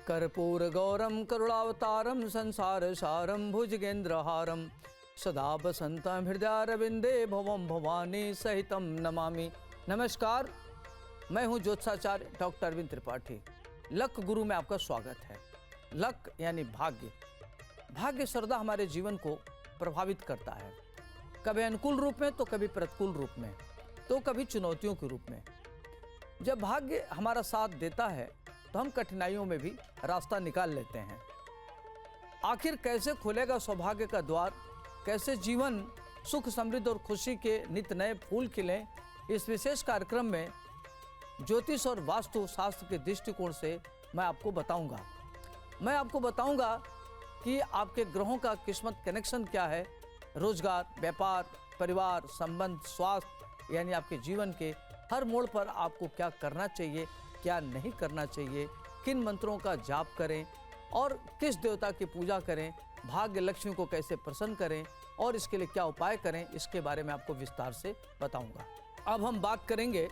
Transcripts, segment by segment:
कर्पूरगौरं करुणावतारं संसारसारं भुजगेन्द्रहारं सदा वसन्तं हृदयारविन्दे भवं भवानी सहितं नमामि। नमस्कार, मैं हूं ज्योतिषाचार्य डॉक्टर अरविंद त्रिपाठी। लक गुरु में आपका स्वागत है। लक यानी भाग्य। भाग्य सर्वदा हमारे जीवन को प्रभावित करता है, कभी अनुकूल रूप में तो कभी प्रतिकूल रूप में, तो कभी चुनौतियों के रूप में। जब भाग्य हमारा साथ देता है तो हम कठिनाइयों में भी रास्ता निकाल लेते हैं। आखिर कैसे खुलेगा सौभाग्य का द्वार, कैसे जीवन सुख समृद्धि और खुशी के नित नए फूल खिलें, इस विशेष कार्यक्रम में ज्योतिष और वास्तु शास्त्र के दृष्टिकोण से मैं आपको बताऊंगा। मैं आपको बताऊंगा कि आपके ग्रहों का किस्मत कनेक्शन क्या है, रोजगार, व्यापार, परिवार, संबंध, स्वास्थ्य, यानी आपके जीवन के हर मोड़ पर आपको क्या करना चाहिए, क्या नहीं करना चाहिए, किन मंत्रों का जाप करें और किस देवता की पूजा करें, भाग्य लक्ष्मी को कैसे प्रसन्न करें और इसके लिए क्या उपाय करें, इसके बारे में आपको विस्तार से बताऊंगा। अब हम बात करेंगे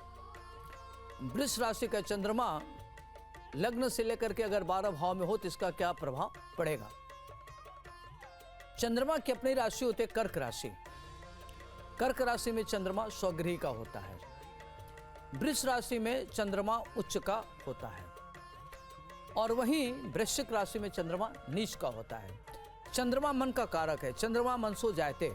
वृष राशि का चंद्रमा लग्न से लेकर के अगर 12 भाव में हो तो इसका क्या प्रभाव पड़ेगा। चंद्रमा की अपनी राशि होती है कर्क राशि। कर्क राशि में चंद्रमा स्वगृही का होता है। वृष राशि में चंद्रमा उच्च का होता है और वहीं वृश्चिक राशि में चंद्रमा नीच का होता है। चंद्रमा मन का कारक है। चंद्रमा मनसो जायते।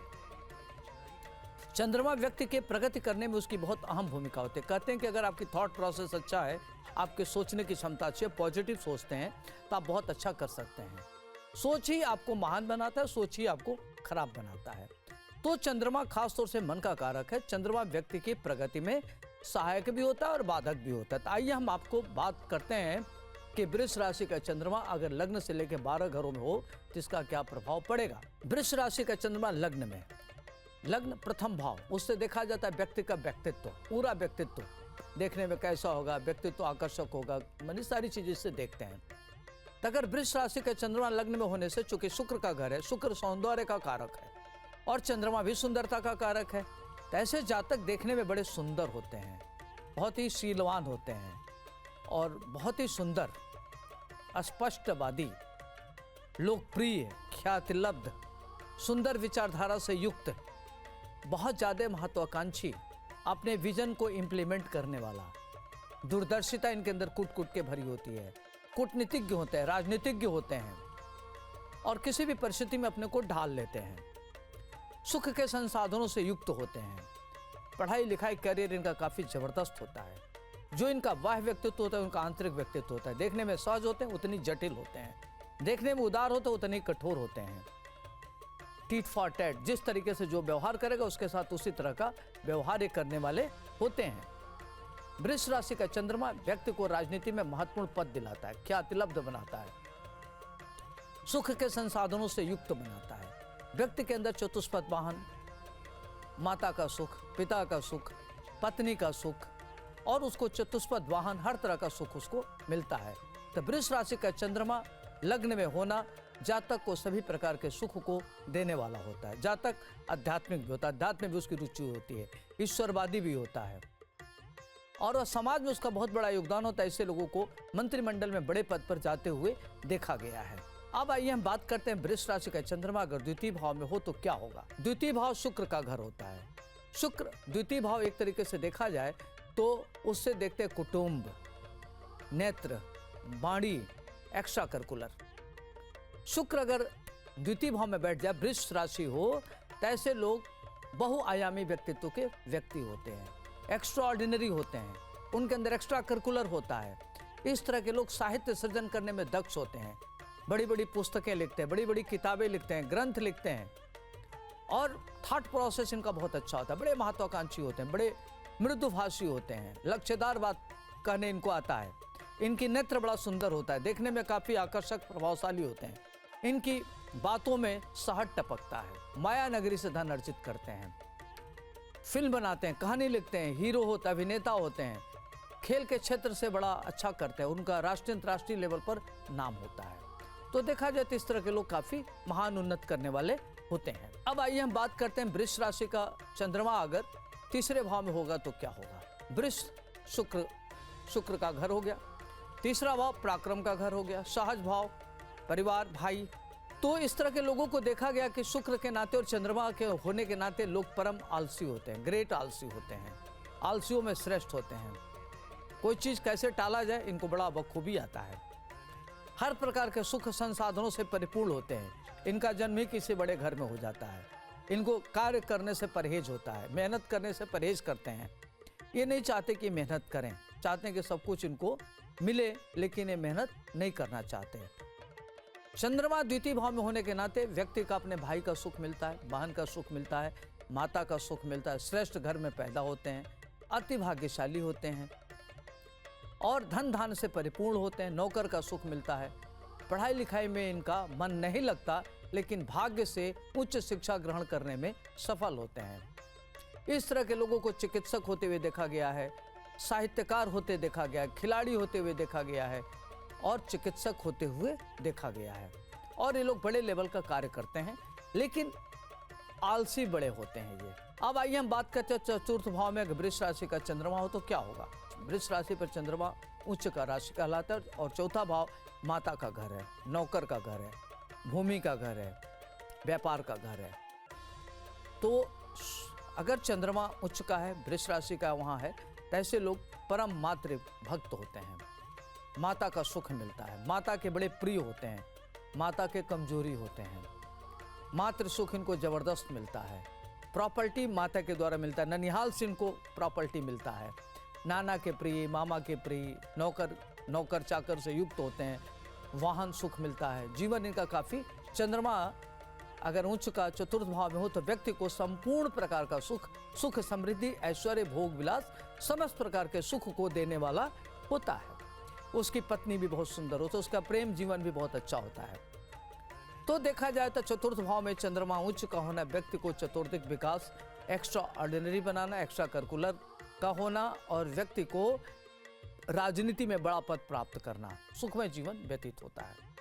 चंद्रमा व्यक्ति के प्रगति करने में उसकी बहुत अहम भूमिका होती है। कहते हैं कि अगर आपकी थॉट प्रोसेस अच्छा है, आपके सोचने की क्षमता अच्छी है, पॉजिटिव सोचते हैं तो आप बहुत अच्छा कर सकते हैं। सोच ही आपको महान बनाता है, सोच ही आपको खराब बनाता है। तो चंद्रमा खासतौर से मन का कारक है। चंद्रमा व्यक्ति की प्रगति में सहायक भी होता है और बाधक भी होता है। तो आइए हम आपको बात करते हैं कि वृष राशि का चंद्रमा अगर लग्न से लेकर 12 घरों में हो तो इसका क्या प्रभाव पड़ेगा। वृष राशि का चंद्रमा लग्न में, लग्न प्रथम भाव, उससे देखा जाता है व्यक्ति का व्यक्तित्व, पूरा व्यक्तित्व देखने में कैसा होगा, व्यक्तित्व आकर्षक होगा, मानी सारी चीजें इससे देखते हैं। तो अगर वृष राशि का चंद्रमा लग्न में होने से, चूंकि शुक्र का घर है, शुक्र सौंदर्य का कारक है और चंद्रमा भी सुंदरता का कारक है, तो ऐसे जातक देखने में बड़े सुंदर होते हैं, बहुत ही शीलवान होते हैं और बहुत ही सुंदर, स्पष्टवादी, लोकप्रिय, ख्यातिलब्ध, सुंदर विचारधारा से युक्त, बहुत ज़्यादा महत्वाकांक्षी, अपने विजन को इम्प्लीमेंट करने वाला, दूरदर्शिता इनके अंदर कूट कूट के भरी होती है, कूटनीतिज्ञ होते हैं, राजनीतिज्ञ होते हैं और किसी भी परिस्थिति में अपने को ढाल लेते हैं। सुख के संसाधनों से युक्त होते हैं। पढ़ाई लिखाई करियर इनका काफ़ी ज़बरदस्त होता है। जो इनका बाह्य व्यक्तित्व होता है उनका आंतरिक व्यक्तित्व होता है। देखने में सहज होते हैं, उतनी जटिल होते हैं। देखने में उदार होते हैं, उतनी कठोर होते हैं। टीट फॉर टैट, जिस तरीके से जो व्यवहार करेगा उसके साथ उसी तरह का व्यवहार करने वाले होते हैं। वृष राशि का चंद्रमा व्यक्ति को राजनीति में महत्वपूर्ण पद दिलाता है, ख्यातिलब्ध बनाता है, सुख के संसाधनों से युक्त बनाता है। व्यक्ति के अंदर चतुष्पद वाहन, माता का सुख, पिता का सुख, पत्नी का सुख और उसको चतुष्पद वाहन, हर तरह का सुख उसको मिलता है। तो वृष राशि का चंद्रमा लग्न में होना जातक को सभी प्रकार के सुख को देने वाला होता है। जातक आध्यात्मिक भी होता है, अध्यात्म में भी उसकी रुचि होती है, ईश्वरवादी भी होता है और समाज में उसका बहुत बड़ा योगदान होता है। ऐसे लोगों को मंत्रिमंडल में बड़े पद पर जाते हुए देखा गया है। अब आइए हम बात करते हैं वृष राशि का चंद्रमा अगर द्वितीय भाव में हो तो क्या होगा। द्वितीय भाव शुक्र का घर होता है। शुक्र द्वितीय भाव एक तरीके से देखा जाए तो उससे देखते हैं कुटुंब, नेत्र, वाणी, एक्स्ट्रा करिकुलर। शुक्र अगर द्वितीय भाव में बैठ जाए, वृष राशि हो, तो ऐसे लोग बहुआयामी व्यक्तित्व के व्यक्ति होते हैं, एक्स्ट्रा ऑर्डिनरी होते हैं, उनके अंदर एक्स्ट्रा करिकुलर होता है। इस तरह के लोग साहित्य सृजन करने में दक्ष होते हैं, बड़ी बड़ी पुस्तकें लिखते हैं, बड़ी बड़ी किताबें लिखते हैं, ग्रंथ लिखते हैं और थॉट प्रोसेस इनका बहुत अच्छा होता है। बड़े महत्वाकांक्षी होते हैं, बड़े मृदुभाषी होते हैं, लक्ष्यदार बात कहने इनको आता है। इनकी नेत्र बड़ा सुंदर होता है, देखने में काफ़ी आकर्षक, प्रभावशाली होते हैं। इनकी बातों में सहज टपकता है। माया नगरी से धन अर्जित करते हैं, फिल्म बनाते हैं, कहानी लिखते हैं, हीरो होते, अभिनेता होते हैं, खेल के क्षेत्र से बड़ा अच्छा करते हैं, उनका राष्ट्रीय अंतर्राष्ट्रीय लेवल पर नाम होता है। तो देखा जाए तो इस तरह के लोग काफ़ी महान उन्नत करने वाले होते हैं। अब आइए हम बात करते हैं वृष राशि का चंद्रमा अगर तीसरे भाव में होगा तो क्या होगा। वृष शुक्र का घर हो गया। तीसरा भाव पराक्रम का घर हो गया, सहज भाव, परिवार, भाई। तो इस तरह के लोगों को देखा गया कि शुक्र के नाते और चंद्रमा के होने के नाते लोग परम आलसी होते हैं, ग्रेट आलसी होते हैं, आलसियों में श्रेष्ठ होते हैं। कोई चीज़ कैसे टाला जाए इनको बड़ा बखूबी आता है। हर प्रकार के सुख संसाधनों से परिपूर्ण होते हैं। इनका जन्म ही किसी बड़े घर में हो जाता है। इनको कार्य करने से परहेज होता है, मेहनत करने से परहेज करते हैं। ये नहीं चाहते कि मेहनत करें, चाहते हैं कि सब कुछ इनको मिले, लेकिन ये मेहनत नहीं करना चाहते। चंद्रमा द्वितीय भाव में होने के नाते व्यक्ति का अपने भाई का सुख मिलता है, बहन का सुख मिलता है, माता का सुख मिलता है, श्रेष्ठ घर में पैदा होते हैं, अति भाग्यशाली होते हैं और धन धान से परिपूर्ण होते हैं। नौकर का सुख मिलता है। पढ़ाई लिखाई में इनका मन नहीं लगता, लेकिन भाग्य से उच्च शिक्षा ग्रहण करने में सफल होते हैं। इस तरह के लोगों को चिकित्सक होते हुए देखा गया है, साहित्यकार होते देखा गया है, खिलाड़ी होते हुए देखा गया है और चिकित्सक होते हुए देखा गया है। और ये लोग बड़े लेवल का कार्य करते हैं, लेकिन आलसी बड़े होते हैं ये। अब आइए हम बात करते हैं चतुर्थ भाव में अगर वृष राशि का चंद्रमा हो तो क्या होगा। वृष राशि पर चंद्रमा उच्च का राशि कहलाता है और चौथा भाव माता का घर है, नौकर का घर है, भूमि का घर है, व्यापार का घर है। तो अगर चंद्रमा उच्च का है, वृष राशि का वहाँ है, तो ऐसे लोग परम मातृ भक्त होते हैं। माता का सुख मिलता है, माता के बड़े प्रिय होते हैं, माता के कमजोरी होते हैं, मातृ सुख इनको जबरदस्त मिलता है। प्रॉपर्टी माता के द्वारा मिलता है, ननिहाल से इनको प्रॉपर्टी मिलता है। नाना के प्रिय, मामा के प्रिय, नौकर चाकर से युक्त होते हैं, वाहन सुख मिलता है। जीवन इनका काफ़ी, चंद्रमा अगर उच्च का चतुर्थ भाव में हो तो व्यक्ति को संपूर्ण प्रकार का सुख समृद्धि, ऐश्वर्य, भोग विलास, समस्त प्रकार के सुख को देने वाला होता है। उसकी पत्नी भी बहुत सुंदर हो तो उसका प्रेम जीवन भी बहुत अच्छा होता है। तो देखा जाए तो चतुर्थ भाव में चंद्रमा उच्च का होना व्यक्ति को चतुर्थिक विकास, एक्स्ट्रा ऑर्डिनरी बनाना, एक्स्ट्रा करिकुलर का होना और व्यक्ति को राजनीति में बड़ा पद प्राप्त करना, सुखमय जीवन व्यतीत होता है।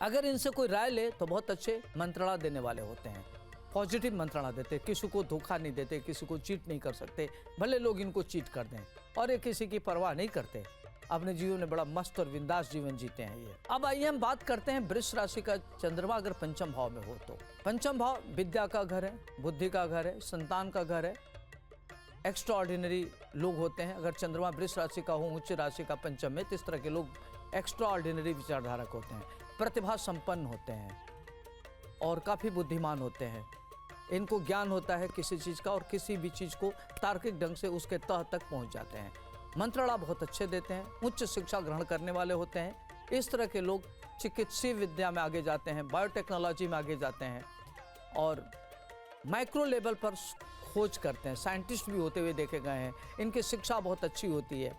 अगर इनसे कोई राय ले तो बहुत अच्छे मंत्रणा देने वाले होते हैं, पॉजिटिव मंत्रणा देते, किसी को धोखा नहीं देते, किसी को चीट नहीं कर सकते, भले लोग इनको चीट कर दें, और ये किसी की परवाह नहीं करते, अपने जीवन में बड़ा मस्त और बिंदास जीवन जीते हैं ये। अब आइए हम बात करते हैं वृष राशि का चंद्रमा अगर पंचम भाव में हो तो। पंचम भाव विद्या का घर है, बुद्धि का घर है, संतान का घर है, एक्स्ट्रा ऑर्डिनरी लोग होते हैं। अगर चंद्रमा वृष राशि का हो, उच्च राशि का पंचम में, तो इस तरह के लोग एक्स्ट्रा ऑर्डिनरी विचारधारक होते हैं, प्रतिभा संपन्न होते हैं और काफ़ी बुद्धिमान होते हैं। इनको ज्ञान होता है किसी चीज़ का और किसी भी चीज़ को तार्किक ढंग से उसके तह तक पहुंच जाते हैं। मंत्रणा बहुत अच्छे देते हैं, उच्च शिक्षा ग्रहण करने वाले होते हैं। इस तरह के लोग चिकित्सीय विद्या में आगे जाते हैं, बायोटेक्नोलॉजी में आगे जाते हैं और माइक्रो लेवल पर खोज करते हैं, साइंटिस्ट भी होते हुए देखे गए हैं। इनकी शिक्षा बहुत अच्छी होती है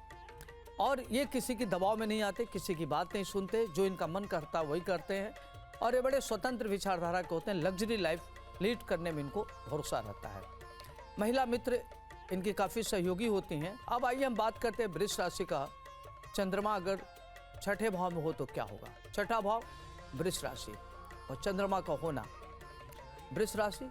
और ये किसी की दबाव में नहीं आते, किसी की बात नहीं सुनते, जो इनका मन करता वही करते हैं और ये बड़े स्वतंत्र विचारधारा के होते हैं। लग्जरी लाइफ लीड करने में इनको भरोसा रहता है। महिला मित्र इनकी काफ़ी सहयोगी होती हैं। अब आइए हम बात करते हैं वृष राशि का चंद्रमा अगर छठे भाव में हो तो क्या होगा। छठा भाव वृष राशि और चंद्रमा का होना, वृष राशि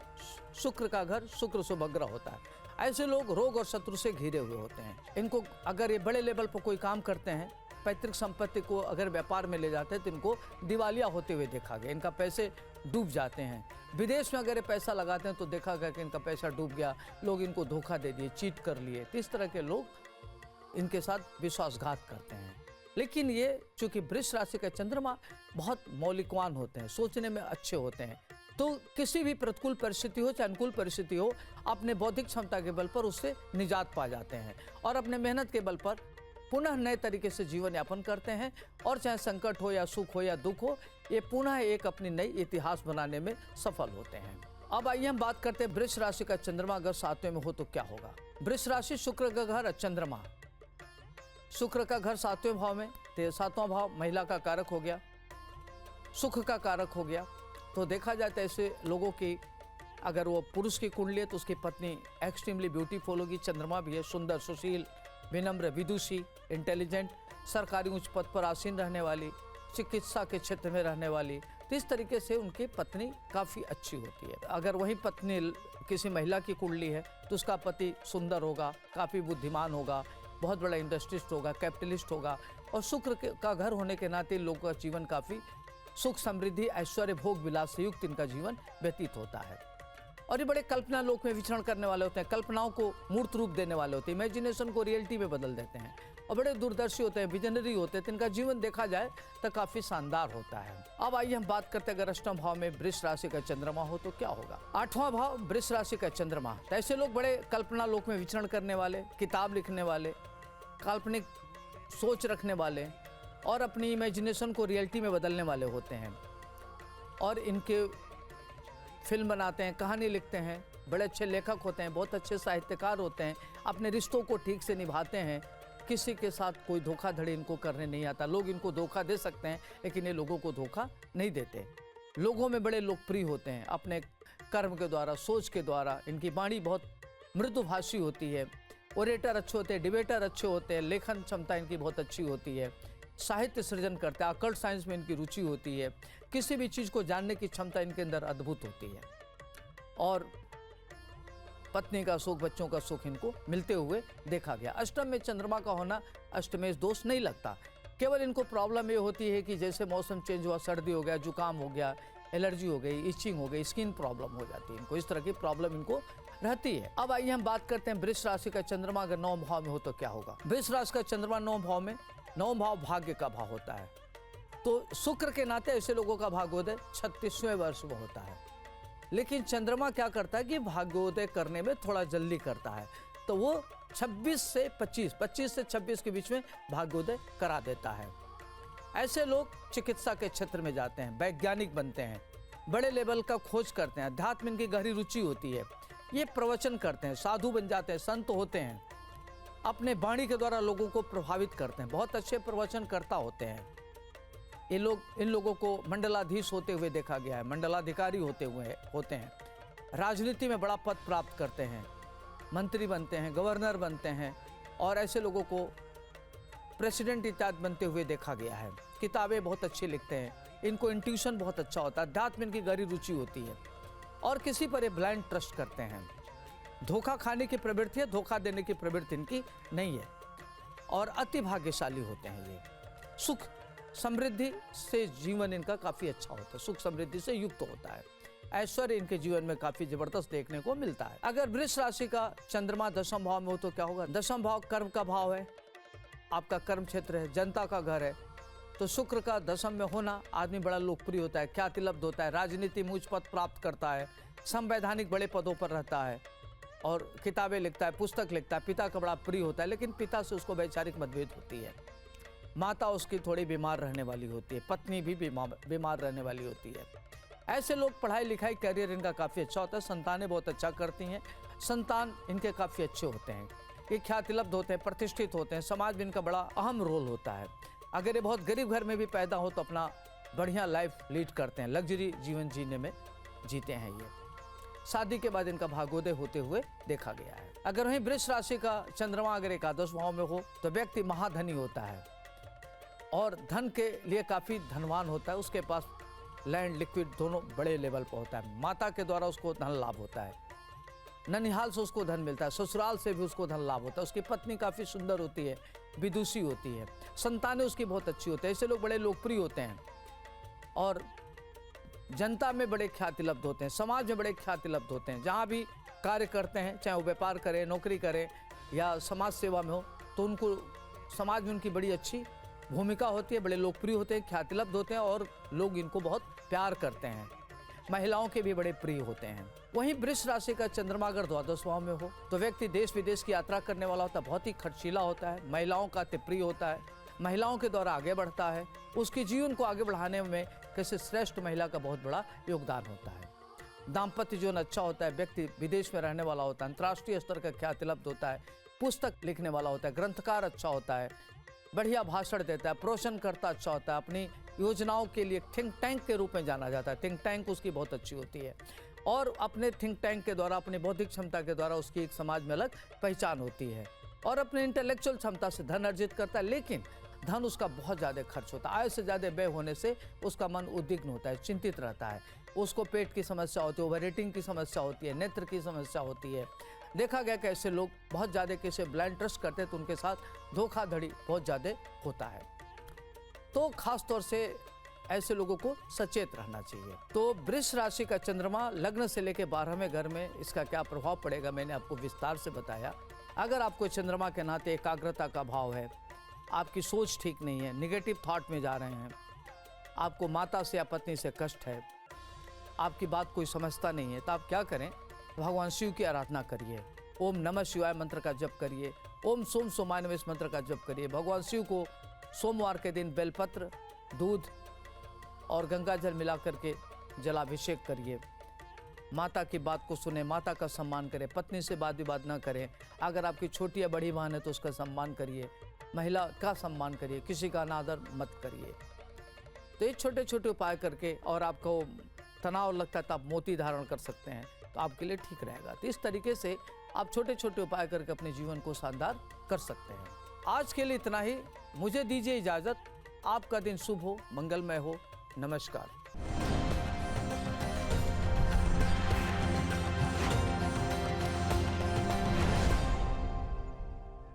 शुक्र का घर, शुक्र सुभग्रह होता है। ऐसे लोग रोग और शत्रु से घिरे हुए होते हैं। इनको अगर ये बड़े लेवल पर कोई काम करते हैं, पैतृक संपत्ति को अगर व्यापार में ले जाते हैं तो इनको दिवालिया होते हुए देखा गया, इनका पैसे डूब जाते हैं। विदेश में अगर ये पैसा लगाते हैं तो देखा गया कि इनका पैसा डूब गया, लोग इनको धोखा दे दिए, चीट कर लिए। तो इस तरह के लोग इनके साथ विश्वासघात करते हैं। लेकिन ये चूँकि वृष राशि का चंद्रमा बहुत मौलिकवान होते हैं, सोचने में अच्छे होते हैं, तो किसी भी प्रतिकूल परिस्थिति हो चाहे अनुकूल परिस्थिति हो, अपने बौद्धिक क्षमता के बल पर उससे निजात पा जाते हैं और अपने मेहनत के बल पर पुनः नए तरीके से जीवन यापन करते हैं। और चाहे संकट हो या सुख हो या दुख हो, ये पुनः एक अपनी नई इतिहास बनाने में सफल होते हैं। अब आइए हम बात करते हैं वृष राशि का चंद्रमा अगर सातवें में हो तो क्या होगा। वृष राशि शुक्र का घर, चंद्रमा शुक्र का घर सातवें भाव में, तो सातवां भाव महिला का कारक हो गया, सुख का कारक हो गया। तो देखा जाए तो ऐसे लोगों की अगर वो पुरुष की कुंडली है तो उसकी पत्नी एक्सट्रीमली ब्यूटीफुल होगी। चंद्रमा भी है, सुंदर, सुशील, विनम्र, विदुषी, इंटेलिजेंट, सरकारी उच्च पद पर आसीन रहने वाली, चिकित्सा के क्षेत्र में रहने वाली। तो इस तरीके से उनकी पत्नी काफ़ी अच्छी होती है। अगर वही पत्नी किसी महिला की कुंडली है तो उसका पति सुंदर होगा, काफ़ी बुद्धिमान होगा, बहुत बड़ा इंडस्ट्रिस्ट होगा, कैपिटलिस्ट होगा। और शुक्र का घर होने के नाते लोगों का जीवन काफ़ी सुख समृद्धि ऐश्वर्य भोग विलास से युक्त इनका जीवन व्यतीत होता है। और ये बड़े कल्पना लोक में विचरण करने वाले होते हैं, कल्पनाओं को मूर्त रूप देने वाले होते हैं, इमेजिनेशन को रियलिटी में बदल देते हैं और बड़े दूरदर्शी होते हैं, विजनरी होते हैं। तो इनका जीवन देखा जाए तो काफी शानदार होता है। अब आइए हम बात करते हैं, अगर अष्टम भाव में वृष राशि का चंद्रमा हो तो क्या होगा। 8वां भाव वृष राशि का चंद्रमा, तो ऐसे लोग बड़े कल्पना लोक में विचरण करने वाले, किताब लिखने वाले, काल्पनिक सोच रखने वाले और अपनी इमेजिनेशन को रियलिटी में बदलने वाले होते हैं। और इनके फिल्म बनाते हैं, कहानी लिखते हैं, बड़े अच्छे लेखक होते हैं, बहुत अच्छे साहित्यकार होते हैं, अपने रिश्तों को ठीक से निभाते हैं, किसी के साथ कोई धोखाधड़ी इनको करने नहीं आता। लोग इनको धोखा दे सकते हैं लेकिन ये लोगों को धोखा नहीं देते। लोगों में बड़े लोकप्रिय होते हैं अपने कर्म के द्वारा, सोच के द्वारा। इनकी वाणी बहुत मृदुभाषी होती है, ओरेटर अच्छे होते हैं, डिबेटर अच्छे होते हैं, लेखन क्षमता इनकी बहुत अच्छी होती है, साहित्य सृजन करते हैं, अकल्ट साइंस में इनकी रुचि होती है, किसी भी चीज़ को जानने की क्षमता इनके अंदर अद्भुत होती है। और पत्नी का सुख, बच्चों का सुख इनको मिलते हुए देखा गया। अष्टम में चंद्रमा का होना अष्टमेश दोष नहीं लगता। केवल इनको प्रॉब्लम ये होती है कि जैसे मौसम चेंज हुआ, सर्दी हो गया, जुकाम हो गया, एलर्जी हो गई, इचिंग हो गई, स्किन प्रॉब्लम हो जाती है इनको, इस तरह की प्रॉब्लम इनको रहती है। अब आइए हम बात करते हैं वृष राशि का चंद्रमा अगर 9 भाव में हो तो क्या होगा। वृष राशि का चंद्रमा 9 भाव में, 9 भाव भाग्य का भाव होता है। तो शुक्र के नाते ऐसे लोगों का भाग्योदय 36वें वर्ष में होता है। लेकिन चंद्रमा क्या करता है कि भाग्योदय करने में थोड़ा जल्दी करता है, तो वो 26 से 26 के बीच में भाग्योदय करा देता है। ऐसे लोग चिकित्सा के क्षेत्र में जाते हैं, वैज्ञानिक बनते हैं, बड़े लेवल का खोज करते हैं, अध्यात्म इनकी गहरी रुचि होती है, ये प्रवचन करते हैं, साधु बन जाते हैं, संत होते हैं, अपने वाणी के द्वारा लोगों को प्रभावित करते हैं, बहुत अच्छे प्रवचन करता होते हैं। इन लोगों को मंडलाधीश होते हुए देखा गया है, मंडलाधिकारी होते हैं, राजनीति में बड़ा पद प्राप्त करते हैं, मंत्री बनते हैं, गवर्नर बनते हैं और ऐसे लोगों को प्रेसिडेंट इत्यादि बनते हुए देखा गया है। किताबें बहुत अच्छी लिखते हैं, इनको इंट्यूशन बहुत अच्छा होता है, अध्यात्म इनकी गहरी रुचि होती है और किसी पर ये ब्लाइंड ट्रस्ट करते हैं। धोखा खाने की प्रवृत्ति है, धोखा देने की प्रवृत्ति इनकी नहीं है और अति भाग्यशाली होते हैं। ये सुख समृद्धि से जीवन इनका काफ़ी अच्छा होता है, सुख समृद्धि से युक्त होता है, ऐश्वर्य इनके जीवन में काफ़ी जबरदस्त देखने को मिलता है। अगर वृष राशि का चंद्रमा 10वें भाव में हो तो क्या होगा। 10वां भाव कर्म का भाव है, आपका कर्म क्षेत्र है, जनता का घर है। तो शुक्र का 10वें में होना, आदमी बड़ा लोकप्रिय होता है, ख्यातिलब्ध होता है, राजनीति में उच्च पद प्राप्त करता है, संवैधानिक बड़े पदों पर रहता है और किताबें लिखता है, पुस्तक लिखता है, पिता का बड़ा प्रिय होता है। लेकिन पिता से उसको वैचारिक मतभेद होती है, माता उसकी थोड़ी बीमार रहने वाली होती है, पत्नी भी बीमार रहने वाली होती है। ऐसे लोग पढ़ाई लिखाई करियर इनका काफ़ी अच्छा होता है, संतानें बहुत अच्छा करती हैं, संतान इनके काफ़ी अच्छे होते हैं, ये ख्यातिलब्ध होते हैं, प्रतिष्ठित होते हैं, समाज में इनका बड़ा अहम रोल होता है। अगर ये बहुत गरीब घर में भी पैदा हो तो अपना बढ़िया लाइफ लीड करते हैं, लग्जरी जीवन जीने में जीते हैं ये। शादी के बाद इनका भाग्योदय होते हुए देखा गया है। अगर वहीं वृष राशि का चंद्रमा अगर 11 भाव में हो तो व्यक्ति महाधनी होता है और धन के लिए काफ़ी धनवान होता है, उसके पास लैंड लिक्विड दोनों बड़े लेवल पर होता है, माता के द्वारा उसको धन लाभ होता है, ननिहाल से उसको धन मिलता है, ससुराल से भी उसको धन लाभ होता है, उसकी पत्नी काफ़ी सुंदर होती है, विदुषी होती है, संतानें उसकी बहुत अच्छी होती है। ऐसे लोग बड़े लोकप्रिय होते हैं और जनता में बड़े ख्यातिलब्ध होते हैं, समाज में बड़े ख्यातिलब्ध होते हैं। जहाँ भी कार्य करते हैं, चाहे वो व्यापार करें, नौकरी करें या समाज सेवा में हो, तो उनको समाज में उनकी बड़ी अच्छी भूमिका होती है, बड़े लोकप्रिय होते हैं, ख्यातिलब्ध होते हैं और लोग इनको बहुत प्यार करते हैं। महिलाओं के भी बड़े प्रिय होते हैं। वहीं वृष राशि का चंद्रमा अगर 12 भाव में हो तो व्यक्ति देश विदेश की यात्रा करने वाला होता है, बहुत ही खर्चीला होता है, महिलाओं का अति प्रिय होता है, महिलाओं के द्वारा आगे बढ़ता है, उसके जीवन को आगे बढ़ाने में किसी श्रेष्ठ महिला का बहुत बड़ा योगदान होता है। दाम्पत्य जीवन अच्छा होता है, व्यक्ति विदेश में रहने वाला होता है, अंतर्राष्ट्रीय स्तर का ख्यातिलब्ध होता है, पुस्तक लिखने वाला होता है, ग्रंथकार अच्छा होता है, बढ़िया भाषण देता है, प्रवचनकर्ता अच्छा होता है, अपनी योजनाओं के लिए थिंक टैंक के रूप में जाना जाता है, थिंक टैंक उसकी बहुत अच्छी होती है और अपने थिंक टैंक के द्वारा, अपनी बौद्धिक क्षमता के द्वारा उसकी एक समाज में अलग पहचान होती है और अपने इंटेलेक्चुअल क्षमता से धन अर्जित करता है। लेकिन धन उसका बहुत ज़्यादा खर्च होता है, आय से ज़्यादा व्यय होने से उसका मन उद्विग्न होता है, चिंतित रहता है, उसको पेट की समस्या होती है, ओवर ईटिंग की समस्या होती है, नेत्र की समस्या होती है, देखा गया कि ऐसे लोग बहुत ज़्यादा किसी ब्लाइंड ट्रस्ट करते हैं तो उनके साथ धोखाधड़ी बहुत ज़्यादा होता है। तो खास तौर से ऐसे लोगों को सचेत रहना चाहिए। तो वृष राशि का चंद्रमा लग्न से लेकर 12वें घर में इसका क्या प्रभाव पड़ेगा मैंने आपको विस्तार से बताया। अगर आपको चंद्रमा के नाते एकाग्रता का भाव है, आपकी सोच ठीक नहीं है, निगेटिव थॉट में जा रहे हैं, आपको माता से या पत्नी से कष्ट है, आपकी बात कोई समझता नहीं है, तो आप क्या करें, भगवान शिव की आराधना करिए, ओम नमः शिवाय मंत्र का जप करिए, ओम सोम सोमाय नमः इस मंत्र का जप करिए। भगवान शिव को सोमवार के दिन बेलपत्र, दूध और गंगा जल मिला करके जलाभिषेक करिए। माता की बात को सुने, माता का सम्मान करें, पत्नी से वाद विवाद न करें। अगर आपकी छोटी या बड़ी बहन है तो उसका सम्मान करिए, महिला का सम्मान करिए, किसी का अनादर मत करिए। तो ये छोटे छोटे उपाय करके, और आपको तनाव लगता है तो आप मोती धारण कर सकते हैं, तो आपके लिए ठीक रहेगा। तो इस तरीके से आप छोटे छोटे उपाय करके अपने जीवन को शानदार कर सकते हैं। आज के लिए इतना ही, मुझे दीजिए इजाज़त। आपका दिन शुभ हो, मंगलमय हो। नमस्कार।